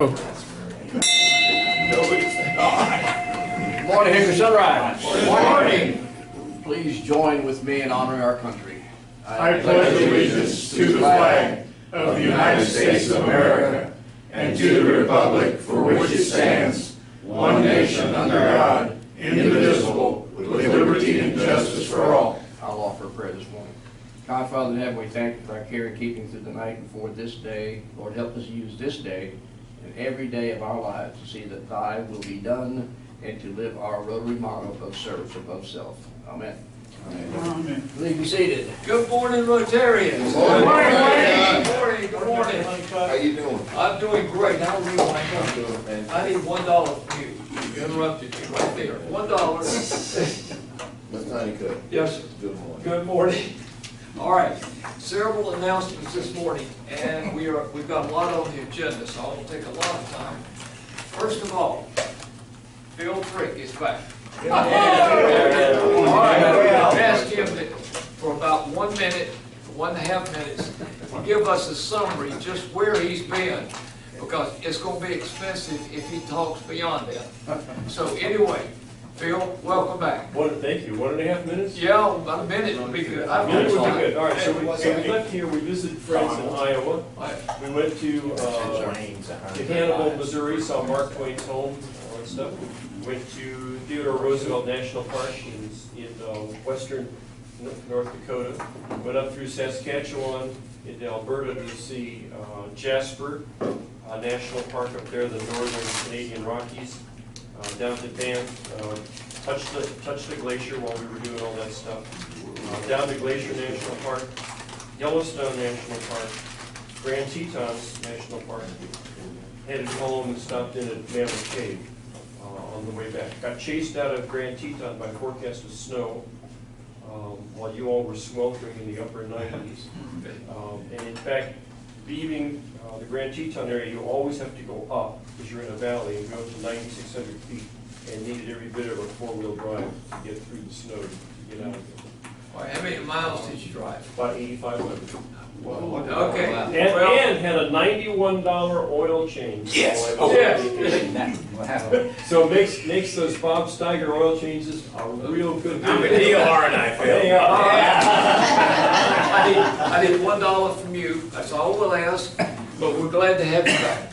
Good morning, Hickory Sunrise. Good morning. Please join with me in honoring our country. I pledge allegiance to the flag of the United States of America and to the republic for which it stands, one nation under God, indivisible, with liberty and justice for all. I'll offer a prayer this morning. God, Father in heaven, we thank you for our care and keeping through the night and for this day. Lord, help us use this day and every day of our lives to see that thy will be done and to live our rotary motto of service above self. Amen. Amen. Please be seated. Good morning, Rotarians. Good morning. Good morning. Good morning. How you doing? I'm doing great. How are you, Michael? I'm doing, man. I need $1 from you. You interrupted me right there. $1. What's Tiny Cook? Yes, sir. Good morning. Good morning. All right. Several announcements this morning, and we've got a lot on the agenda, so I won't take a lot of time. First of all, Phil Frick is back. All right, I'll ask him for about 1 minute, 1.5 minutes, to give us a summary just where he's been, because it's going to be expensive if he talks beyond that. So anyway, Phil, welcome back. Thank you. 1.5 minutes? Yeah, about a minute would be good. A minute would be good. All right, so we left here, we visited friends in Iowa. We went to Hannibal, Missouri, saw Mark Twain's home, all that stuff. Went to Theodore Roosevelt National Park in western North Dakota. Went up through Saskatchewan into Alberta to see Jasper National Park up there, the northern Canadian Rockies. Down to Banff, touched the glacier while we were doing all that stuff. Down to Glacier National Park, Yellowstone National Park, Grand Tetons National Park. Headed home and stopped in at Mammoth Cave on the way back. Got chased out of Grand Teton by forecast of snow while you all were sweltering in the upper 90s. And in fact, leaving the Grand Teton area, you always have to go up because you're in a valley and go to 9,600 feet and needed every bit of a four-wheel drive to get through the snow to get out of there. All right, how many miles did you drive? About 8,500. Okay. And had a $91 oil change. Yes. Yes. So it makes those Bob Steiger oil changes a real good deal. I'm a deal, aren't I, Phil? I need $1 from you. That's all we'll ask, but we're glad to have you back.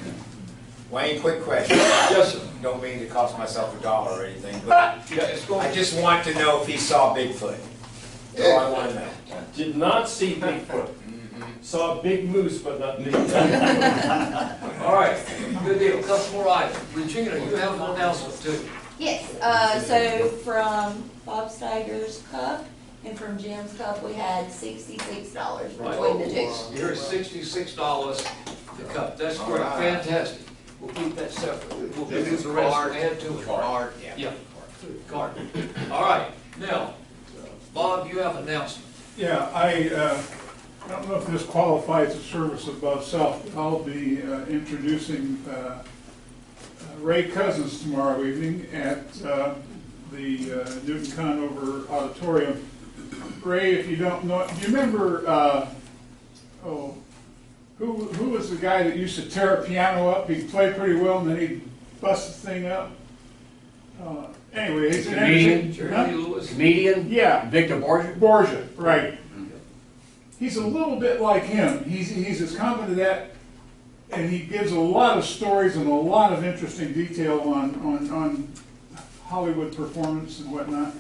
Wayne, quick question. Yes, sir. Don't mean to cost myself $1 or anything, but Yeah, it's going. I just want to know if he saw Bigfoot. That's all I want to know. Did not see Bigfoot. Saw a big moose, but not big. All right, good deal. Couple more items. Regina, you have an announcement too. Yes, so from Bob Steiger's cup and from Jim's cup, we had $66 between the two. Here's $66 the cup. That's great, fantastic. We'll keep that separate. We'll give you the rest and add to it. Card. Yeah, card. All right, now, Bob, you have an announcement. Yeah, I don't know if this qualifies as service above self, but I'll be introducing Ray Cousins tomorrow evening at the Newton Conover Auditorium. Ray, if you don't know, do you remember, who was the guy that used to tear a piano up? He'd play pretty well and then he'd bust the thing up. Anyway, he's an Comedian? Jerry Lewis. Comedian? Yeah. Victor Borgia? Borgia, right. He's a little bit like him. He's as competent at that, and he gives a lot of stories and a lot of interesting detail on Hollywood performance and whatnot.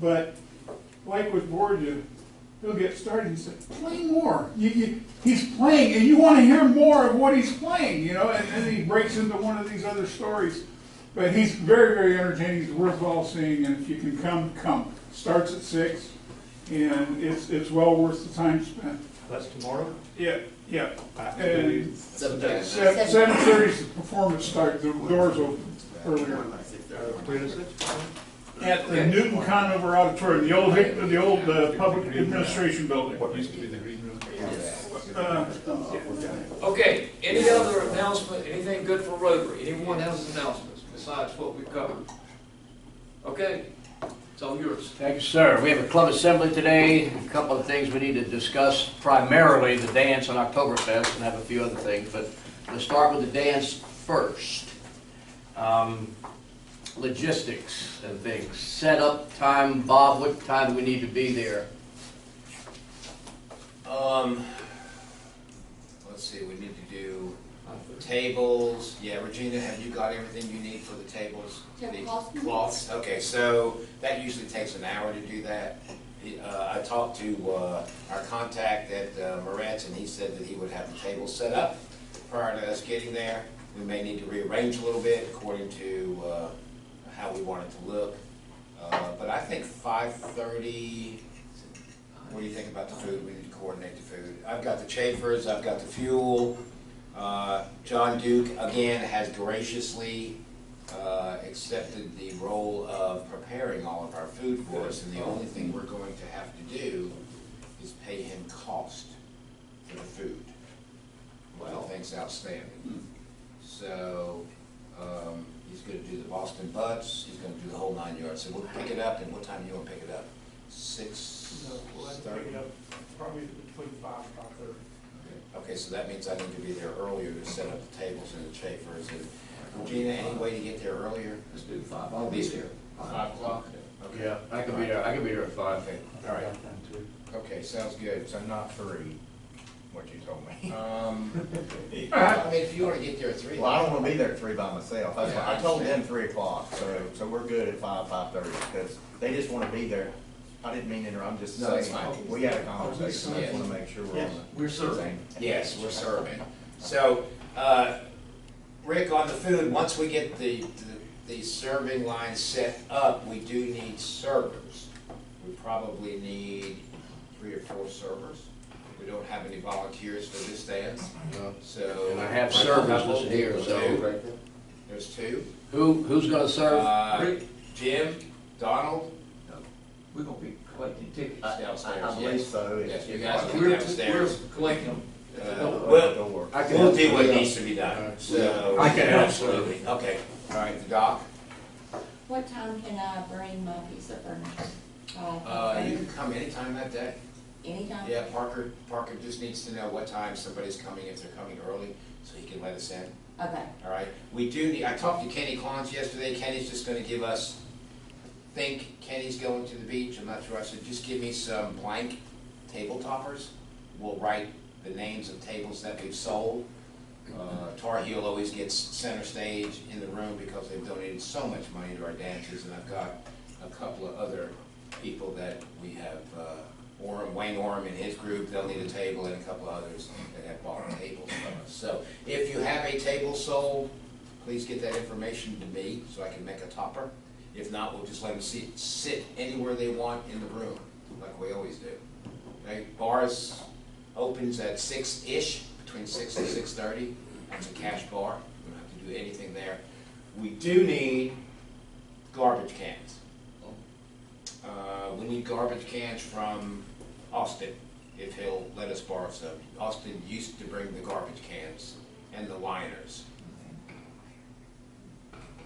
But like with Borgia, he'll get started and say, play more. He's playing, and you want to hear more of what he's playing, you know, and then he breaks into one of these other stories. But he's very, very entertaining. He's worthwhile seeing, and if you can come. Starts at 6, and it's well worth the time spent. That's tomorrow? Yeah. And 7:30. 7:30 is the performance start. The doors open earlier. At the Newton Conover Auditorium, the old public administration building. What used to be the green room. Okay, any other announcement, anything good for Rotary? Anyone has announcements besides what we've covered? Okay, it's all yours. Thank you, sir. We have a club assembly today. A couple of things we need to discuss, primarily the dance on Octoberfest, and have a few other things. But let's start with the dance first. Logistics and things, set up time, Bob, what time do we need to be there? Let's see, we need to do tables. Yeah, Regina, have you got everything you need for the tables? Tablecloths? The cloths? Okay, so that usually takes an hour to do that. I talked to our contact at Moretz, and he said that he would have the table set up prior to us getting there. We may need to rearrange a little bit according to how we want it to look. But I think 5:30, what do you think about the food? We need to coordinate the food. I've got the chafers, I've got the fuel. John Duke, again, has graciously accepted the role of preparing all of our food for us, and the only thing we're going to have to do is pay him cost for the food. Well, I think's outstanding. So, he's gonna do the Boston Butts, he's gonna do the whole 9 yards. So we'll pick it up, and what time do you wanna pick it up? 6:30? Probably between 5 and 5:30. Okay, so that means I need to be there earlier to set up the tables and the chafers. And Regina, any way to get there earlier? Let's do 5, I'll be there. 5 o'clock? Okay. Yeah, I can be there, at 5. Okay, all right. Okay, sounds good. So not 3, what you told me. I mean, if you wanna get there at 3. Well, I don't wanna be there at 3 by myself. That's why I told them 3 o'clock, so we're good at 5:30, because they just wanna be there. I didn't mean to, I'm just No, that's saying, fine. we had a conversation, I Yes. just wanna make sure we're on the. We're serving. same. Yes, we're serving. So, Rick, on the food, once we get the serving line set up, we do need servers. We probably need 3 or 4 servers. We don't have any volunteers for this dance, No. so. And I have servers listed here, so. There's 2. Who's gonna serve? Rick, Jim, Donald, we're gonna be collecting tickets. downstairs. I believe Yes. so. Yes, you guys will be We're downstairs. collecting them. Well, I can we'll do help. what needs to be done, so. I can help. Absolutely, okay. All right, the doc, What time can I bring my piece of furniture? you can come anytime that day. Anytime? Yeah, Parker just needs to know what time somebody's coming, if they're coming early, so he can let us in, Okay, all right? We do need, I talked to Kenny Klons yesterday, Kenny's just gonna give us, Kenny's going to the beach, I'm not sure, I said, just give me some blank table toppers. We'll write the names of tables that we've sold. Tar Heel always gets center stage in the room because they've donated so much money to our dances, and I've got a couple of other people that we have, Wayne Orm and his group, they'll need a table, and a couple of others that have bought tables from us. So if you have a table sold, please get that information to me so I can make a topper. If not, we'll just let them sit anywhere they want in the room, like we always do. Okay, bars opens at 6-ish, between 6 and 6:30. It's a cash bar, we don't have to do anything there. We do need garbage cans. We need garbage cans from Austin, if he'll let us borrow some. Austin used to bring the garbage cans and the liners.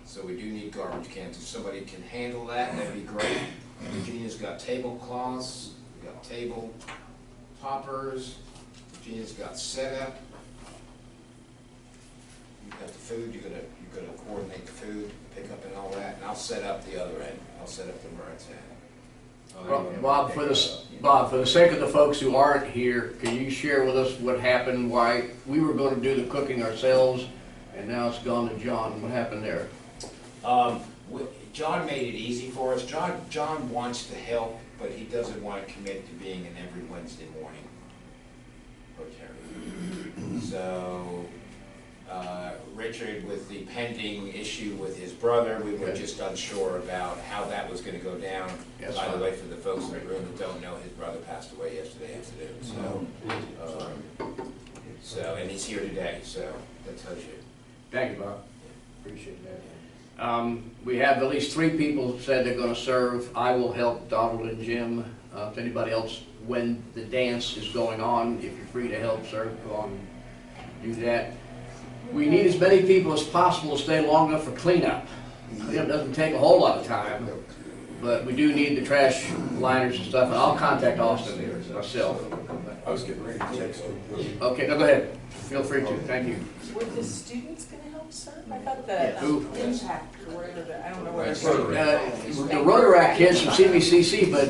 So we do need garbage cans. If somebody can handle that, that'd be great. Virginia's got tablecloths, we got table toppers, Virginia's got setup. You've got the food, you're gonna coordinate the food, pick up and all that, and I'll set up the other end. I'll set up the Moretz end. Bob, for the sake of the folks who aren't here, can you share with us what happened, why we were gonna do the cooking ourselves, and now it's gone to John? What happened there? John made it easy for us. John wants to help, but he doesn't want to commit to being an every Wednesday morning Rotary. So, Richard, with the pending issue with his brother, we were just unsure about how that was gonna go down. Yes, By the fine. way, for the folks in the room that don't know, his brother passed away yesterday afternoon, so, and he's here today, so that tells you. Thank you, Bob. Appreciate that. We have at least 3 people who said they're gonna serve. I will help Donald and Jim. If anybody else, when the dance is going on, if you're free to help serve, go on and do that. We need as many people as possible to stay long enough for cleanup. It doesn't take a whole lot of time, but we do need the trash liners and stuff, and I'll contact Austin myself. I was getting ready to text him. Okay, no, go ahead. Feel free to, thank you. Were the students gonna help sir? I thought Who? the impact or whatever, I don't know what it's. The Rotaract kids from CBCC, but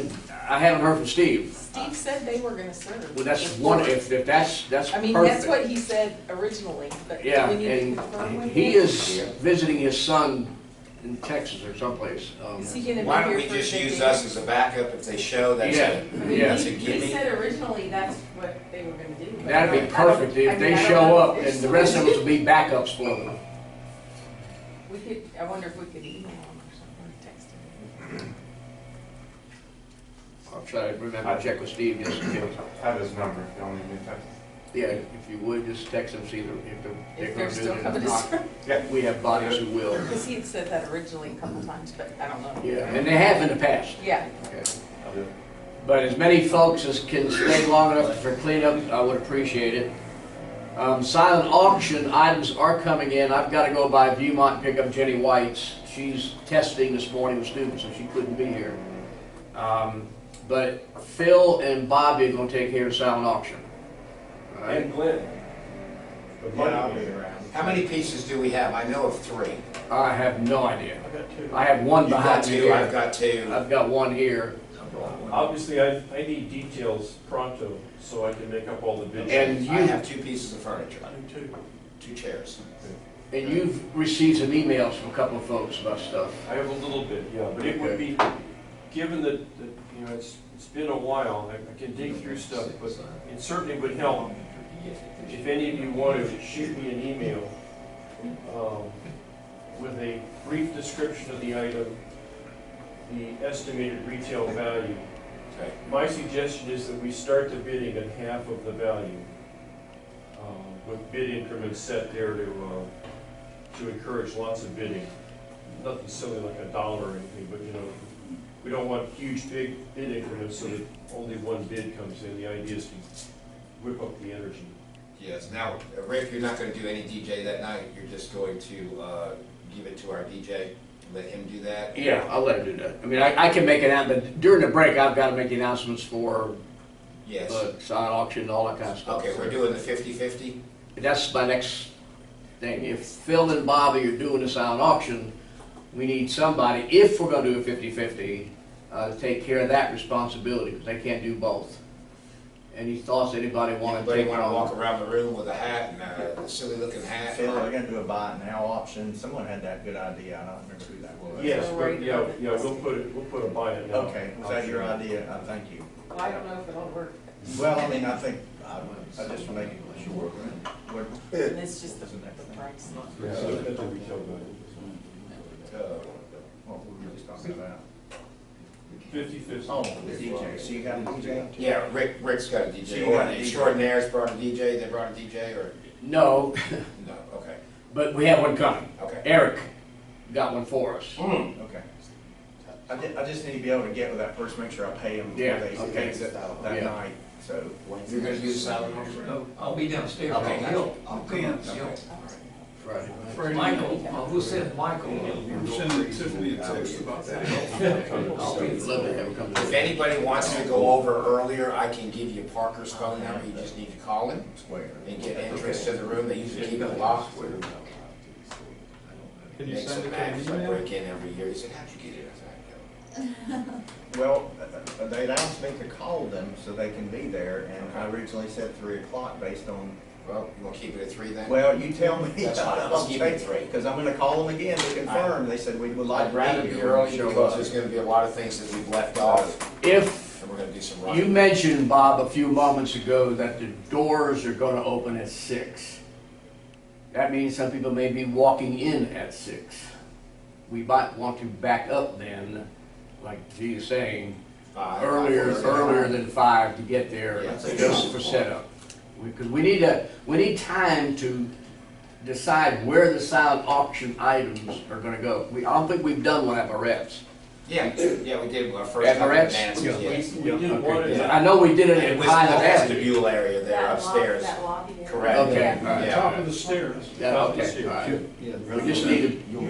I haven't heard from Steve. Steve said they were gonna serve. Well, that's one, if that's perfect. I mean, that's what he said originally, but do Yeah, we need to confirm and with he him? is visiting his son in Texas or someplace. Is he gonna be Why don't here we for just the use day? us as a backup if they show, that's Yeah, it. I mean, yeah. That's a he gimme. said originally that's what they were gonna do. but That'd I be don't- I don't- perfect I if mean, they I don't show know up if and the rest of us will be backups for them. We could, I wonder if we could email him or something, or text him. I'll try to remember to check with Steve just in case. Have his number, if y'all need me to text. Yeah, if you would, just text them, see if they're If gonna they're do still it or coming to not. serve. Yeah. We have bodies who will. Because he had said that originally a couple times, but I don't know. Yeah, and they have in the past. Yeah, Okay. I'll do it. But as many folks as can stay long enough for cleanup, I would appreciate it. Silent auction items are coming in. I've got to go by Viewmont and pick up Jenny White's. She's testing this morning with students, so she couldn't be here. But Phil and Bobby are going to take care of silent auction. All right? And Glenn. The Yeah, I'll money be man. around. How many pieces do we have? I know of 3. I have no idea. I got two. I have one You've got behind me 2, I've here. got 2. I've got one here. Obviously, I need details pronto, so I can make up all the bids. And I you, have 2 pieces of furniture, I do too. 2 chairs. and you've received some emails from a couple of folks about stuff. I have a little bit, yeah, but it would be, given that, you know, it's been a while, I can dig through stuff, but it certainly would help if any of you want to shoot me an email with a brief description of the item, the estimated retail value. Okay. My suggestion is that we start the bidding at half of the value, with bid increments set there to encourage lots of bidding. Nothing silly like $1 or anything, but you know, we don't want huge big bid increments so that only one bid comes in. The idea is to whip up the energy. Yes, now, Rick, you're not gonna do any DJ that night, you're just going to give it to our DJ, let him do that? Yeah, I'll let him do that. I mean, I can make it out, but during the break, I've got to make the announcements for Yes. silent auction and all that kind of stuff. Okay, we're doing the 50-50? That's my next thing. If Phil and Bobby are doing the silent auction, we need somebody, if we're gonna do a 50-50, to take care of that responsibility, because they can't do both. Any thoughts anybody want to Anybody take wanna on? walk around the room with a hat and a silly looking hat? Phil, they're gonna do a buy it now option. Someone had that good idea. I don't remember who that was. Yes, but yeah, we'll put a buy it now. Okay, was that your idea? Thank you. well, I don't know if it'll work, Well, I mean, I think, I just want to make sure. and it's just the price. Yeah, so that's the retail value. What were we just talking about? 50-50. Oh, the DJ. So you got a DJ? Yeah, Rick's got a So DJ. you Or got a the DJ. Extraordinaires brought a DJ, they brought a DJ, or, No, no, okay, but we have one coming. okay. Eric got one for us. Okay. I just need to be able to get with that person, make sure I pay them Yeah, before they okay. exit that Yeah. night, so. You're gonna do the silent auction? No, I'll be downstairs. Okay. I'll come up. Friday. Michael, who said Michael? Send Tiffany a text about that. I'll be- Love to have her come. If anybody wants to go over earlier, I can give you Parker's phone number, you just need to call him and get entrance to the room, they usually keep it locked. Can you Makes send it it mad, to 'cause an I email? break in every year, he said, how'd you get it? I said, Well, they'd asked me to call them so they can be there, and I originally said 3 o'clock based on, well, you wanna keep it at 3 then? well, you tell me. That's fine. Let's keep it at 3. Because I'm gonna call them again to confirm. They said we would like I'd to rather meet be you. early Show because up. there's gonna be a lot of things that we've left off, If and we're gonna do some you running. mentioned, Bob, a few moments ago that the doors are gonna open at 6. That means some people may be walking in at 6. We might want to back up then, like G is saying, earlier than 5 to get there, Yeah. just for setup. Because we need time to decide where the silent auction items are gonna go. I don't think we've done one at Barrett's. Yeah, yeah, we did our first At couple of Barrett's? dances, yes. We did one Okay. at I know we did it It in was Highland the Avenue. vestibule area there upstairs. That lobby there. Correct. Okay, all right. Yeah. Top of the stairs. Yeah, Top of the okay, stairs. all right.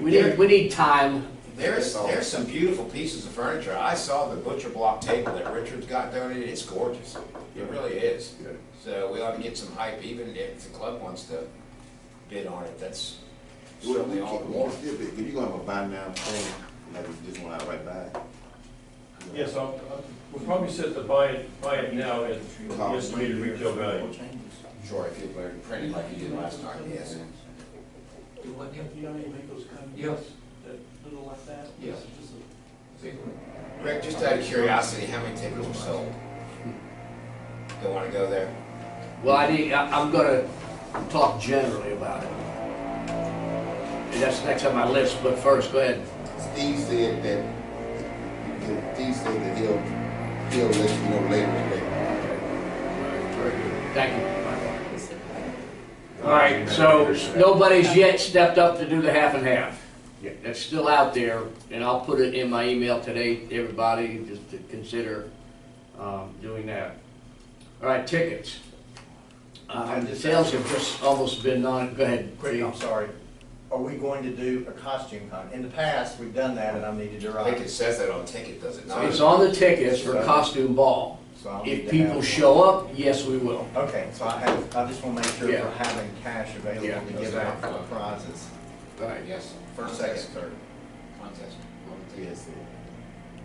We just we need time. There's some beautiful pieces of furniture. I saw the butcher block table that Richard's got donated. It's gorgeous. It really is. Good. So we ought to get some hype, even if the club wants to bid on it. That's Well, certainly all the more. if you're gonna have a buy now thing, like you just want outright buy. Yes, we'll probably set the buy it now at the estimated retail value. Sure, if you were printed like you did last time, yes. Do what, Neil? You know, you make those kind of. Yes. That little like that? Yes. Just a- Greg, just out of curiosity, how many tickets were sold? Don't wanna go there? Well, I'm gonna talk generally about it. And that's next on my list, but first, go ahead. Steve said that he'll let you know later today. Very good. Thank you. All right, so nobody's yet stepped up to do the half and half. That's still out there, and I'll put it in my email today to everybody, just to consider doing that. All right, tickets. The sales have just almost been on, go ahead. Quick, I'm sorry. Are we going to do a costume hunt? In the past, we've done that and I needed to I think write. it says that on the ticket, does it not? It's on the tickets for costume ball. So I'll need If to people have- show up, yes, we will. Okay, so I just want to make sure Yeah. we're having cash available Yeah. to give out for the prizes. Right. Yes. First, second, third. Contest. Yes.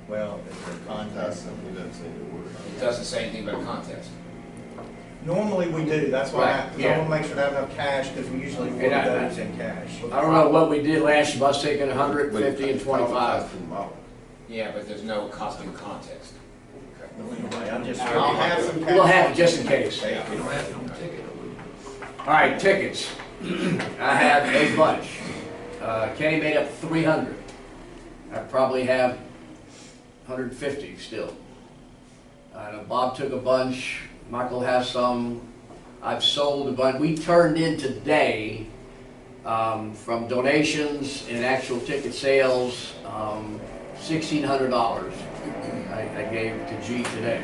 Well, is there a contest? He doesn't say the word. It doesn't say anything about a contest. Normally we do, that's why Right, I yeah. want to make sure to have enough cash, because we usually award And I- those in cash. I don't know what we did last year, I was taking 150 and 25. Yeah, but there's no costume contest. Anyway, I'll have some cash. We'll have it just in case. You don't have no ticket. All right, tickets. I have a bunch. Kenny made up 300. I probably have 150 still. Bob took a bunch, Michael has some, I've sold a bunch. We turned in today, from donations and actual ticket sales, $1,600 I gave to G today.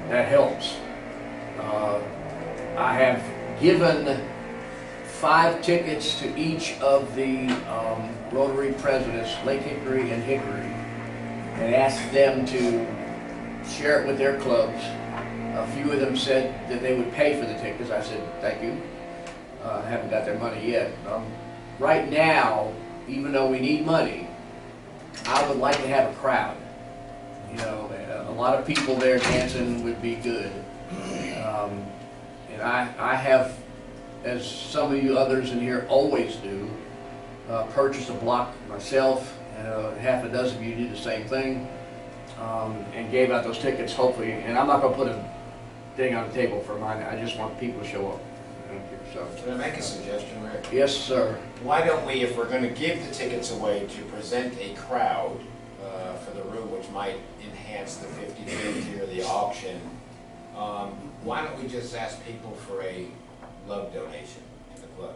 That helps. I have given 5 tickets to each of the Rotary presidents, Lake Hickory and Hickory, and asked them to share it with their clubs. A few of them said that they would pay for the tickets. I said, thank you. Haven't got their money yet. Right now, even though we need money, I would like to have a crowd. You know, a lot of people there dancing would be good. And I have, as some of you others in here always do, purchased a block myself, and half a dozen of you do the same thing, and gave out those tickets, hopefully. And I'm not going to put a thing on the table for mine. I just want people to show up. I don't care, so. Can I make a suggestion, Rick? Yes, sir. Why don't we, if we're gonna give the tickets away to present a crowd for the room, which might enhance the 50/50 or the auction, why don't we just ask people for a love donation to the club?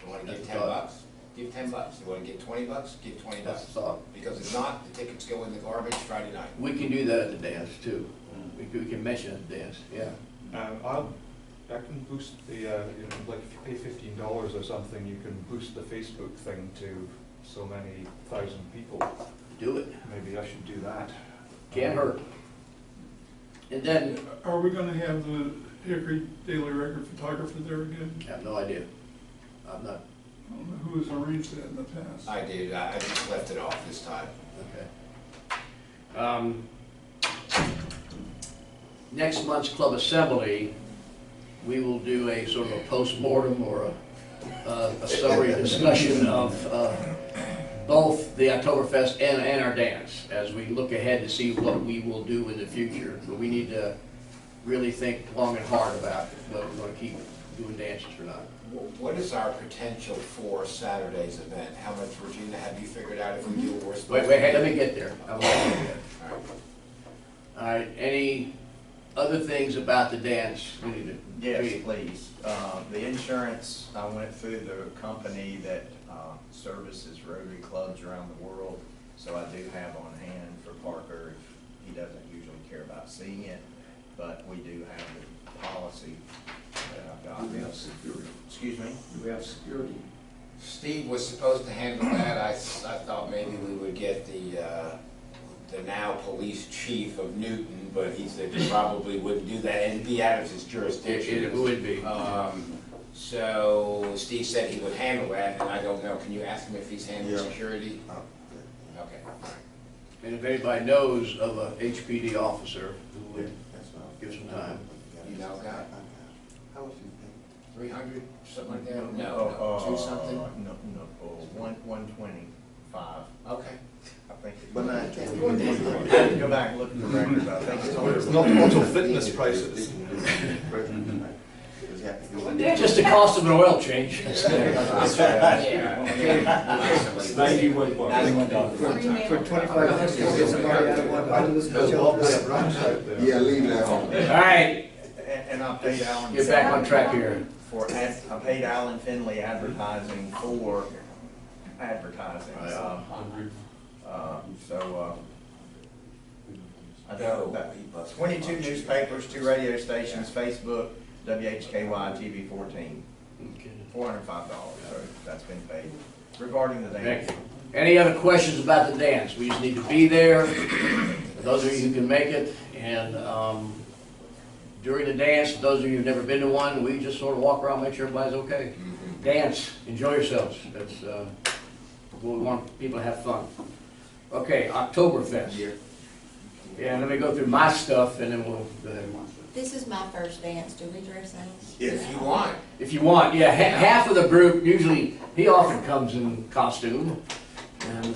You wanna give $10? Give $10. You wanna give $20? Give $20. That's the thought. Because if not, the tickets go in the garbage Friday night. We can do that at the dance, too. We can mention at the dance, yeah. I can boost the, you know, like if you pay $15 or something, you can boost the Facebook thing to so many thousand people. Do it. Maybe I should do that. Can't hurt. And then, Are we gonna have the Hickory Daily Record photographer there again? I have no idea. I'm not, I don't know who has arranged that in the past. I did, I just left it off this time. okay. Next month's club assembly, we will do a sort of a post-mortem or a summary discussion of both the Octoberfest and our dance as we look ahead to see what we will do in the future. But we need to really think long and hard about whether we're going to keep doing dances or not. What is our potential for Saturday's event? How much, Regina, have you figured out if we do what we're supposed to? Wait, hey, let me get there. I won't get there. All right. All right, any other things about the dance we need to? Yes, please. The insurance, I went through the company that services Rotary clubs around the world, so I do have on hand for Parker. He doesn't usually care about seeing it, but we do have the policy that I've got. We have security. Excuse me? We have security. Steve was supposed to handle that. I thought maybe we would get the now police chief of Newton, but he said he probably wouldn't do that, and it'd be out of his jurisdiction. It would be. So Steve said he would handle that, and I don't know. Can you ask him if he's handling Yeah. security? Yeah. Okay. And if anybody knows of a HPD officer who Yeah, would that's fine. give some time. You know, guy? How much you pay? 300, something like that? Oh, No, two something? No, 125. Okay. I think. But not. I have to go back and look at the records, but I think it's It's only. not of fitness prices. Just the cost of an oil change. Yeah. 91 bucks. For 25 you'll get somebody out of one, I do this special. Yeah, leave it at home. All right, And I paid Alan. get back on track here. I paid Alan Finley advertising for advertising. I know about 22 newspapers, 2 radio stations, Facebook, WHKY, TV 14, $405, so that's been paid. Regarding the Thank dance. you. Any other questions about the dance? We just need to be there, for those of you who can make it, and during the dance, for those of you who've never been to one, we just sort of walk around, make sure everybody's okay. Dance, enjoy yourselves, that's, we want people to have fun. Okay, Octoberfest. Yeah, let me go through my stuff, and then we'll go ahead. This is my first dance. Do we dress up? If you want. If you want, yeah, half of the group, usually, he often comes in costume, and,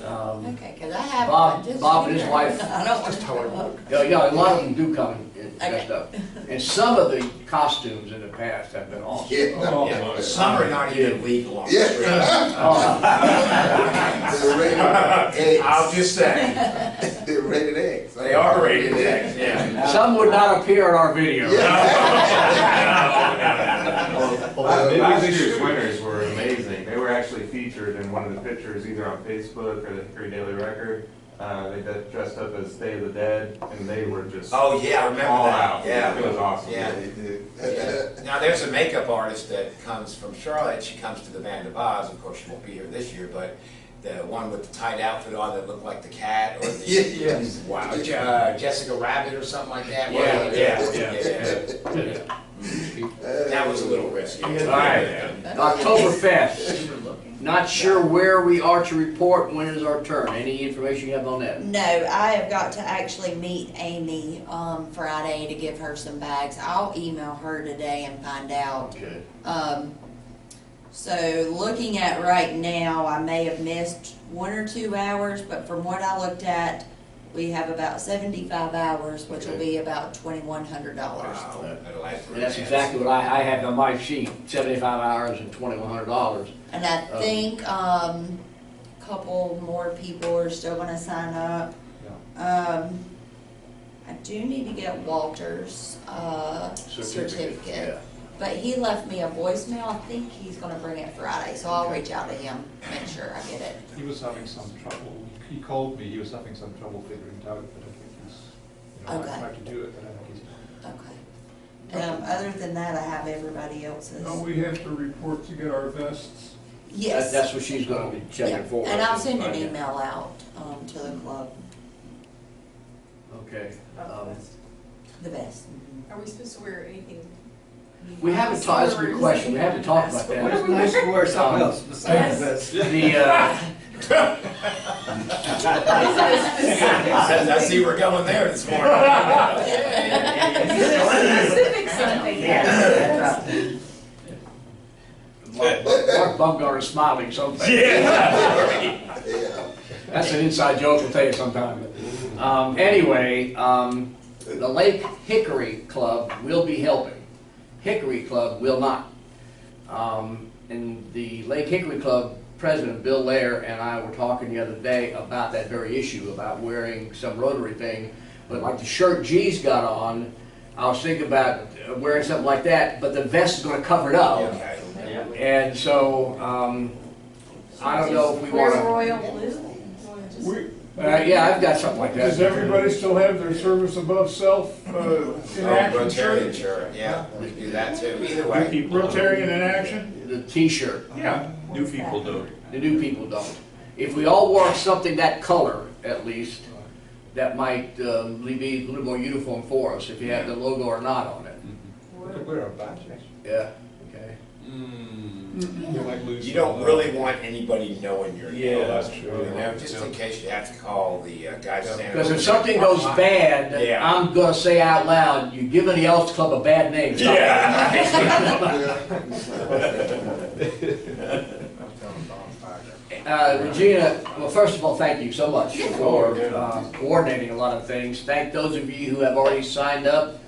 Okay, because I have Bob- one. Just Bob and his here. wife- I don't want to go up. yeah, a lot of them do come in dressed Okay. up. And some of the costumes in the past have been awesome. Yeah, some are not even legal on the Yeah. street. They're rated X. I'll just say, They're rated X. they are rated X, yeah. Some would not appear in our video. Last year's winners were amazing. They were actually featured in one of the pictures, either on Facebook or the Hickory Daily Record. They dressed up as Day of the Dead, and they were just Oh, yeah, I remember all that, out. yeah. It was awesome. Yeah. They did. Yeah. Now, there's a makeup artist that comes from Charlotte. She comes to the Band of Oz. Of course, she won't be here this year, but the one with the tight outfit on that looked like the cat, or the Yes. wow, Jessica Rabbit or something like that. Yeah, yeah. That was a little risky. All right, Octoberfest. Not sure where we are to report. When is our turn? Any information you have on that? No, I have got to actually meet Amy Friday to give her some bags. I'll email her today and find out. Okay. So looking at right now, I may have missed 1 or 2 hours, but from what I looked at, we have about 75 hours, which will be about $2,100. Wow, that'll last for a And that's dance. exactly what I have on my sheet, 75 hours and $2,100. And I think couple more people are still gonna sign up. I do need to get Walter's certificate. Yeah. But he left me a voicemail. I think he's gonna bring it Friday, so I'll reach out to him, make sure I get it. He was having some trouble, he called me, he was having some trouble figuring it out, but I think he's, I Okay. tried to do it, but I think he's. Okay. Other than that, I have everybody else's. Don't we have to report to get our vests? Yes. That's what she's gonna be checking Yeah. for. And I'll send an Okay. email out to the club, Okay. the best. Are we supposed to wear anything? We haven't talked, that's a good question, we haven't talked about that. It's nice to wear something else besides this. The, I see we're going there this morning. Specific something. Mark Bumgarner is smiling something. Yeah. That's an inside joke, we'll tell you sometime. Anyway, the Lake Hickory Club will be helping. Hickory Club will not. And the Lake Hickory Club president, Bill Lair, and I were talking the other day about that very issue, about wearing some Rotary thing. But like the shirt G's got on, I was thinking about wearing something like that, but the vest is gonna cover it up. Okay. And so, I don't know if we Wear wanna, royal blue? yeah, I've got something like that. Does everybody still have their service above self in action Rotarian shirt? shirt, yeah, we can do that too, either way. Rotarian in action? The T-shirt. Yeah. New people don't. The new people don't. If we all wore something that color, at least, that might be a little more uniform for us, if you have the logo or not on it. We could wear our badges. Yeah, okay. You might lose. You don't really want anybody knowing your name. Yeah, that's true. You know, just in case you have to call the guy standing. Because if something goes bad, Yeah. I'm gonna say out loud, you give any else club a bad name. Stop Regina, well, first of all, thank you so much for coordinating a lot of things. Thank those of you who have already signed up.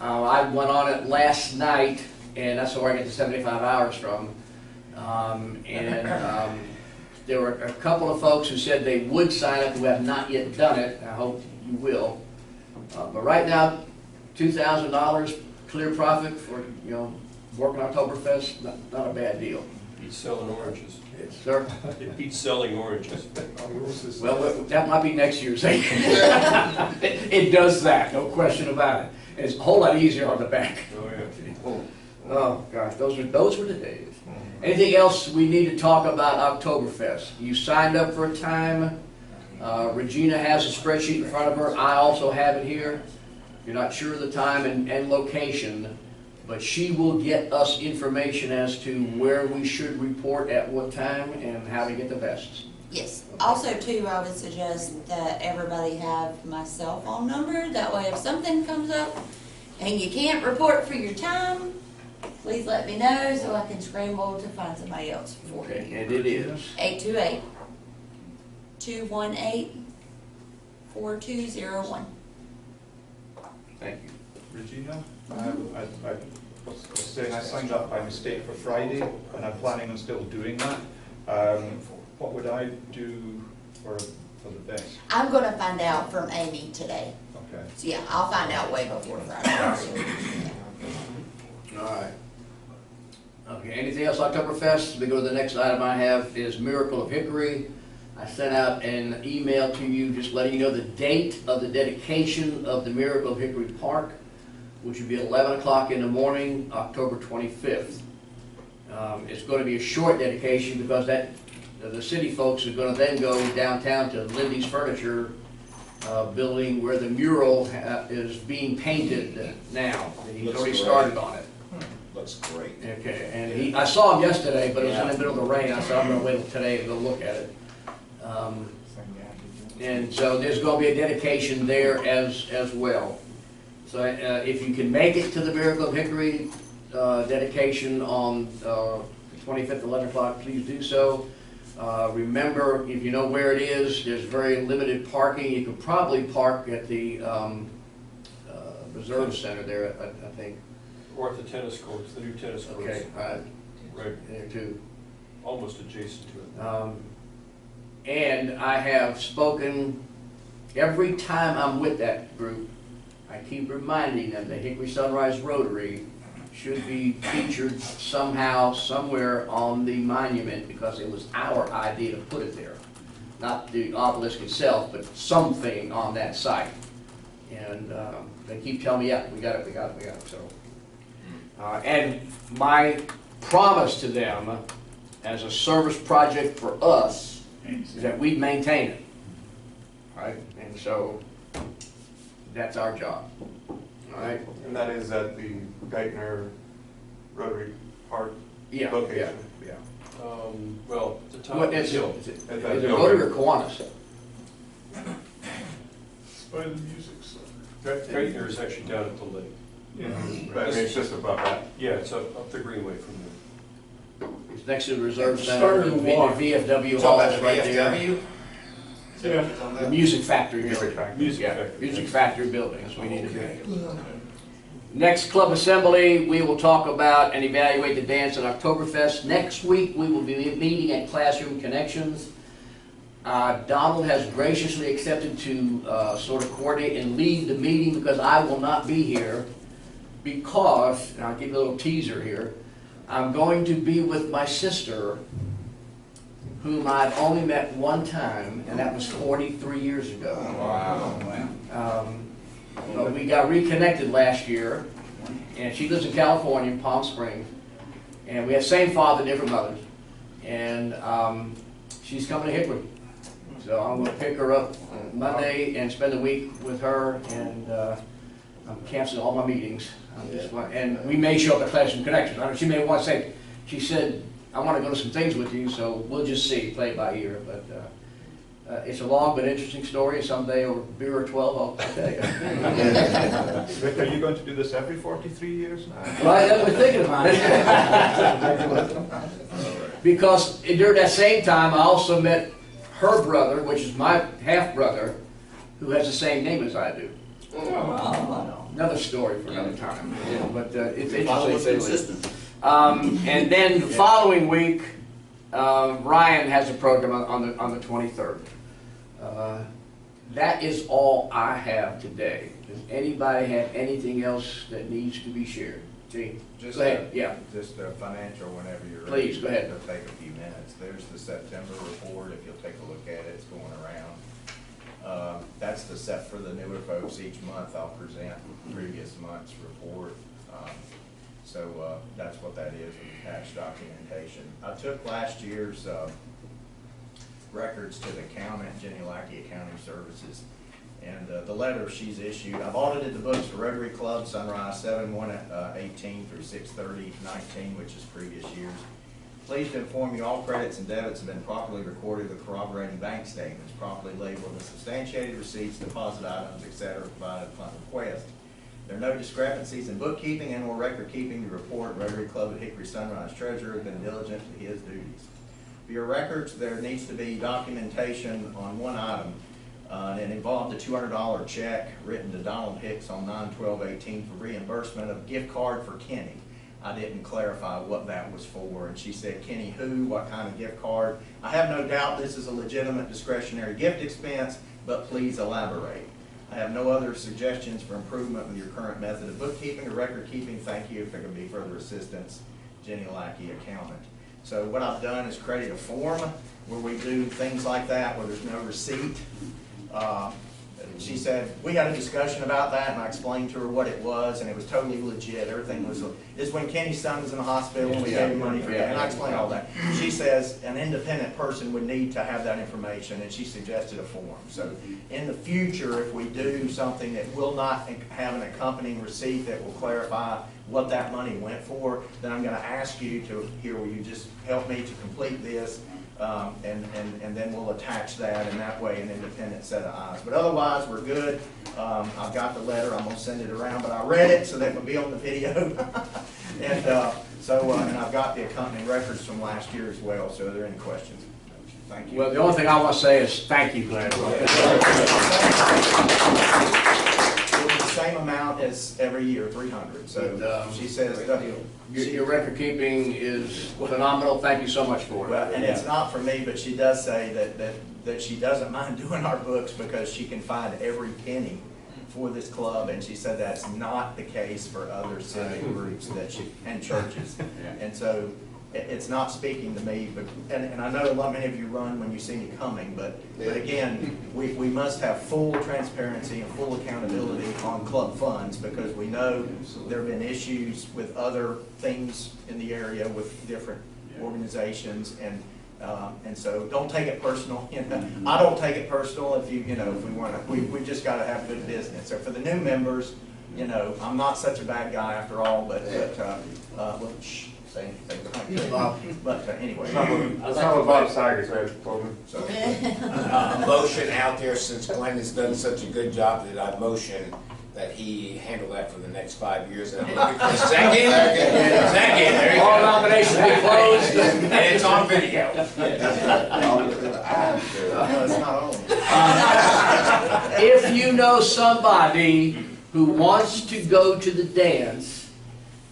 I went on it last night, and that's where I get the 75 hours from. There were a couple of folks who said they would sign up who have not yet done it. I hope you will. But right now, $2,000 clear profit for, working Octoberfest, not a bad deal. Beats selling oranges. Sir? It beats selling oranges. Well, that might be next year's thing. It does that, no question about it. It's a whole lot easier on the back. Oh, yeah. Oh, gosh, those were the days. Anything else we need to talk about Octoberfest? You signed up for a time. Regina has a spreadsheet in front of her. I also have it here. You're not sure of the time and location, but she will get us information as to where we should report at what time and how to get the vests. Yes. Also, too, I would suggest that everybody have my cell phone number. That way, if something comes up and you can't report for your time, please let me know so I can scramble to find somebody else for you. Okay, and it is? 828-218-4201. Thank you. Regina, I was saying I signed up by mistake for Friday, and I'm planning on still doing that. What would I do for the best? I'm going to find out from Amy today. Okay. So, yeah, I'll find out way before Friday. All right. Okay, anything else Octoberfest? We go to the next item I have is Miracle of Hickory. I sent out an email to you just letting you know the date of the dedication of the Miracle of Hickory Park, which would be 11 o'clock in the morning, October 25th. It's going to be a short dedication because the city folks are going to then go downtown to Lindy's Furniture building where the mural is being painted now. He's already started on it. Looks great. Okay, and I saw him yesterday, but it was in the middle of the rain. I said, I'm going to wait till today to go look at it. And so there's going to be a dedication there as well. So if you can make it to the Miracle of Hickory dedication on the 25th, 11 o'clock, please do so. Remember, if you know where it is, there's very limited parking. You could probably park at the Reserve Center there, I think. Or at the tennis courts, the new tennis courts. Okay, Right there too. almost adjacent to it. And I have spoken, every time I'm with that group, I keep reminding them that Hickory Sunrise Rotary should be featured somehow, somewhere on the monument, because it was our idea to put it there. Not the obelisk itself, but something on that site. And they keep telling me, yeah, we got it. So, and my promise to them, as a service project for us, is that we maintain it. Right? And so, that's our job. All right? And that is at the Geithner Rotary Park location. Yeah. Well, the top What of the is hill. it? Is At it that Rotary or building. Kiwanis? It's by the music center. Geithner is actually down at the lake. Yeah. But I mean, it's just above that. Yeah, it's up the greenway from there. It's next to the Reserve Center. Started The to walk. VFW Talk Hall about is the right there. VFW? Yeah. The Music Factory Music building. Factory. Music Yeah, Factory. Music Factory buildings, we need to be. Next club assembly, we will talk about and evaluate the dance at Octoberfest. Next week, we will be meeting at Classroom Connections. Donald has graciously accepted to sort of coordinate and lead the meeting because I will not be here because, and I'll give you a little teaser here, I'm going to be with my sister, whom I've only met one time, and that was 43 years ago. But we got reconnected last year, and she lives in California, in Palm Springs, and we have same father, different mothers, and she's coming to Hickory. So I'm going to pick her up Monday and spend the week with her, and I'm canceling all my meetings. And we may show up at Classroom Connections. I mean, she may want to say, she said, I want to go to some things with you, so we'll just see, play it by ear. But it's a long but interesting story. Someday over beer or 12, I'll tell you. Rick, are you going to do this every 43 years now? Right, I was thinking about it. Because during that same time, I also met her brother, which is my half-brother, who has the same name as I do. Another story for another time. But it's interesting. And then the following week, Ryan has a program on the 23rd. That is all I have today. Does anybody have anything else that needs to be shared? Gene, go ahead. Yeah. Just a financial whenever you're ready. Please, go ahead. It'll take a few minutes. There's the September report, if you'll take a look at it, it's going around. That's the set for the newer folks. Each month I'll present previous month's report. So that's what that is with tax documentation. I took last year's records to the accountant, Jenny Lackey Accounting Services, and the letter she's issued. I've audited the books for Rotary Club, Sunrise 7/1/18 through 6/30/19, which is previous years. Pleased to inform you all credits and debits have been properly recorded with corroborating bank statements, properly labeled as substantiated receipts, deposit items, etc., provided upon request. There are no discrepancies in bookkeeping and or record keeping to report. Rotary Club at Hickory Sunrise Treasurer has been diligent to his duties. For your records, there needs to be documentation on one item, and it involved a $200 check written to Donald Hicks on 9/12/18 for reimbursement of a gift card for Kenny. I didn't clarify what that was for, and she said, Kenny who, what kind of gift card? I have no doubt this is a legitimate discretionary gift expense, but please elaborate. I have no other suggestions for improvement with your current method of bookkeeping or record keeping. Thank you. If there can be further assistance, Jenny Lackey, accountant. So what I've done is create a form where we do things like that, where there's no receipt. She said, we had a discussion about that, and I explained to her what it was, and it was totally legit. Everything was, it's when Kenny's son was in the hospital, and we gave him money for that, and I explained all that. She says an independent person would need to have that information, and she suggested a form. So in the future, if we do something that will not have an accompanying receipt that will clarify what that money went for, then I'm gonna ask you to, here, will you just help me to complete this? And then we'll attach that, and that way an independent set of eyes. But otherwise, we're good. I've got the letter. I'm going to send it around, but I read it so that it would be on the video. And and I've got the accompanying records from last year as well. So are there any questions? Thank you. Well, the only thing I want to say is thank you, Glenn. The same amount as every year, 300. So she says your record keeping is phenomenal. Thank you so much for it. Well, and it's not for me, but she does say that she doesn't mind doing our books because she can find every penny for this club, and she said that's not the case for other civic groups and churches. And so it's not speaking to me, but and I know many of you run when you see me coming, but again, we must have full transparency and full accountability on club funds, because we know there have been issues with other things in the area with different organizations, and so don't take it personal. You know, I don't take it personal if we just got to have good business. So for the new members, I'm not such a bad guy after all, but well, shh. But anyway. That's not what Bob Sagers told me. So, Motion out there, since Glenn has done such a good job, that I motion that he handle that for the next 5 years. And I'm looking for a second. There you go. All nominations be closed. And it's on video. no, it's not on. If you know somebody who wants to go to the dance,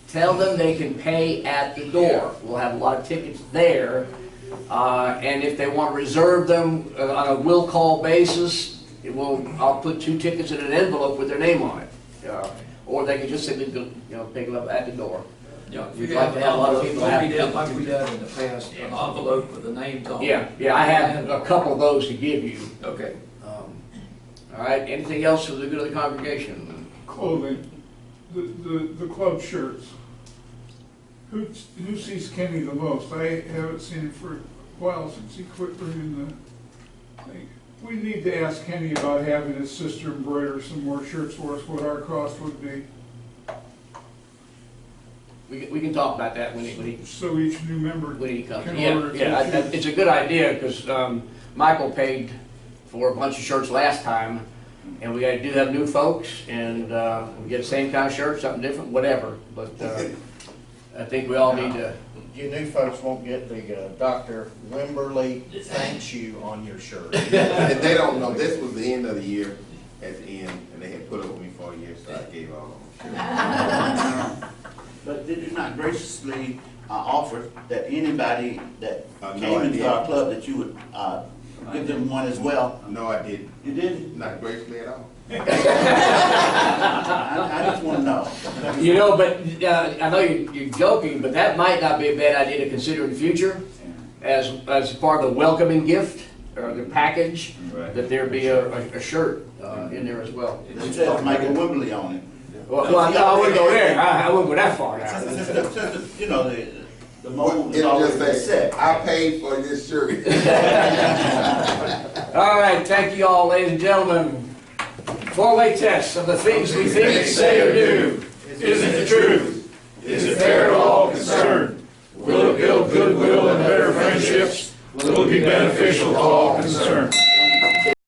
tell them they can pay at the door. We'll have a lot of tickets there. And if they want to reserve them on a will call basis, I'll put 2 tickets in an envelope with their name on it. Or they can just simply pick them up at the door. Yeah, We'd like to have a lot of people like happy. we did in the past, an envelope with the names on it. Yeah, I have a couple of those to give you. Okay. All right, anything else for the good of the congregation? Clothing, the club shirts. Who sees Kenny the most? I haven't seen him for a while since he quit bringing the thing. We need to ask Kenny about having his sister embroider some more shirts for us, what our cost would be. we can talk about that when he So each new member when he comes. can Yeah, order yeah, a it's a good idea, because Michael paid for a bunch of shirts last time, and we do have new folks, and we get the same kind of shirt, something different, whatever, but I think we all need to. You new folks won't get the Dr. Wimberly thanks you on your shirt. And they don't know, this was the end of the year, at the end, and they had put up with me for a year, so I gave all of them. But did you not graciously offer that anybody that No, came I into didn't. our club that you would give them one as well? No, I didn't, You didn't? not gracefully at all. I just want to know. You know, but I know you're joking, but that might not be a bad idea to consider in the future as part of the welcoming gift or the package, Right. that there be a shirt in there as well. It says Michael Wimberly on it. Well, no, I wouldn't go there. I wouldn't go that far now. You know, the mold is It'll always just say, set. I paid for this shirt. All right, thank you all, ladies and gentlemen. Four-way test of the things we think, say, or do. Is it the truth? Is it fair to all concerned? Will it build goodwill and better friendships? Will it be beneficial to all concerned?